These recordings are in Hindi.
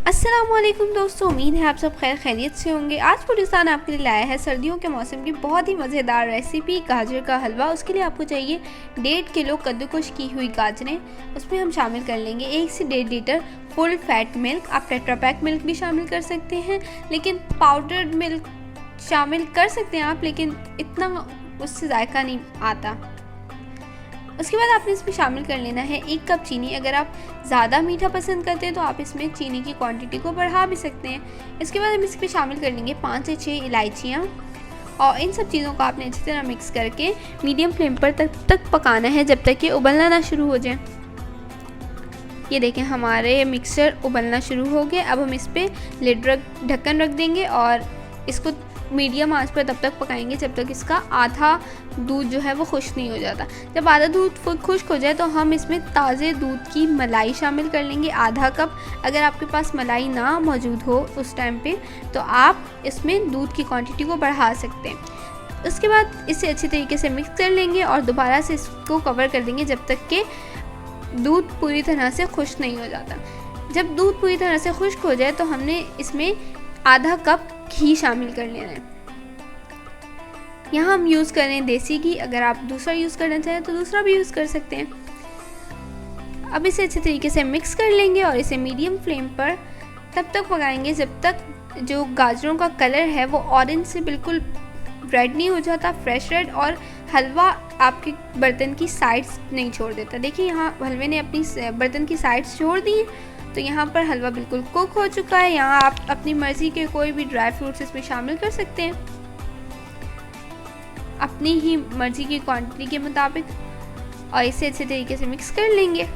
अस्सलाम वालेकुम दोस्तों, उम्मीद है आप सब खैर खैरियत से होंगे। आज पाकिस्तान आपके लिए लाया है सर्दियों के मौसम की बहुत ही मज़ेदार रेसिपी गाजर का हलवा। उसके लिए आपको चाहिए 1.5 किलो कद्दूकश की हुई गाजरें। उसमें हम शामिल कर लेंगे 1 से 1.5 लीटर फुल फैट मिल्क। आप टेट्रा पैक मिल्क भी शामिल कर सकते हैं, लेकिन पाउडर्ड मिल्क शामिल कर सकते हैं आप, लेकिन इतना उससे जायका नहीं आता। उसके बाद आपने इसमें शामिल कर लेना है 1 कप चीनी। अगर आप ज़्यादा मीठा पसंद करते हैं तो आप इसमें चीनी की क्वांटिटी को बढ़ा भी सकते हैं। इसके बाद हम इसमें शामिल कर लेंगे 5 से 6 इलायचियाँ, और इन सब चीज़ों को आपने अच्छी तरह मिक्स करके मीडियम फ्लेम पर तक पकाना है जब तक कि उबलना ना शुरू हो जाए। ये देखें, हमारे मिक्सचर उबलना शुरू हो गया। अब हम इस पर ढक्कन रख देंगे और इसको मीडियम आंच पर तब तक पकाएंगे जब तक इसका आधा दूध जो है वो खुश्क नहीं हो जाता। जब आधा दूध खुश्क हो जाए तो हम इसमें ताज़े दूध की मलाई शामिल कर लेंगे, आधा कप। अगर आपके पास मलाई ना मौजूद हो उस टाइम पे तो आप इसमें दूध की क्वांटिटी को बढ़ा सकते हैं। उसके बाद इसे अच्छी तरीके से मिक्स कर लेंगे और दोबारा से इसको कवर कर देंगे जब तक कि दूध पूरी तरह से खुश्क नहीं हो जाता। जब दूध पूरी तरह से खुश्क हो जाए तो हमने इसमें आधा कप घी शामिल कर लेना है। यहाँ हम यूज़ कर रहे हैं देसी घी। अगर आप दूसरा यूज़ करना चाहें तो दूसरा भी यूज़ कर सकते हैं। अब इसे अच्छे तरीके से मिक्स कर लेंगे और इसे मीडियम फ्लेम पर तब तक पकाएंगे जब तक जो गाजरों का कलर है वो ऑरेंज से बिल्कुल रेड नहीं हो जाता, फ्रेश रेड, और हलवा आपके बर्तन की साइड्स नहीं छोड़ देता। देखिए, यहाँ हलवे ने अपनी बर्तन की साइड्स छोड़ दी, तो यहाँ पर हलवा बिल्कुल कुक हो चुका है। यहाँ आप अपनी मर्ज़ी के कोई भी ड्राई फ्रूट्स इसमें शामिल कर सकते हैं अपनी ही मर्ज़ी की क्वांटिटी के मुताबिक, और इसे अच्छे तरीके से मिक्स कर लेंगे।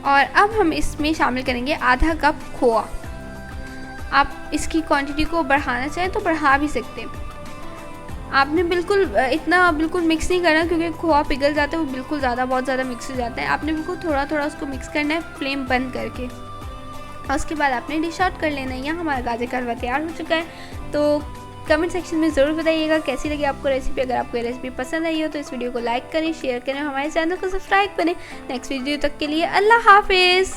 और अब हम इसमें शामिल करेंगे आधा कप खोआ। आप इसकी क्वांटिटी को बढ़ाना चाहें तो बढ़ा भी सकते हैं। आपने बिल्कुल मिक्स नहीं करना, क्योंकि खोआ पिघल जाता है, वो बिल्कुल बहुत ज़्यादा मिक्स हो जाता है। आपने बिल्कुल थोड़ा थोड़ा उसको मिक्स करना है फ्लेम बंद करके, और उसके बाद आपने डिश आउट कर लेना है। यहाँ हमारा गाजर का हलवा तैयार हो चुका है। तो कमेंट सेक्शन में ज़रूर बताइएगा कैसी लगी आपको रेसिपी। अगर आपको ये रेसिपी पसंद आई हो तो इस वीडियो को लाइक करें, शेयर करें, हमारे चैनल को सब्सक्राइब करें। नेक्स्ट वीडियो तक के लिए अल्लाह हाफिज़।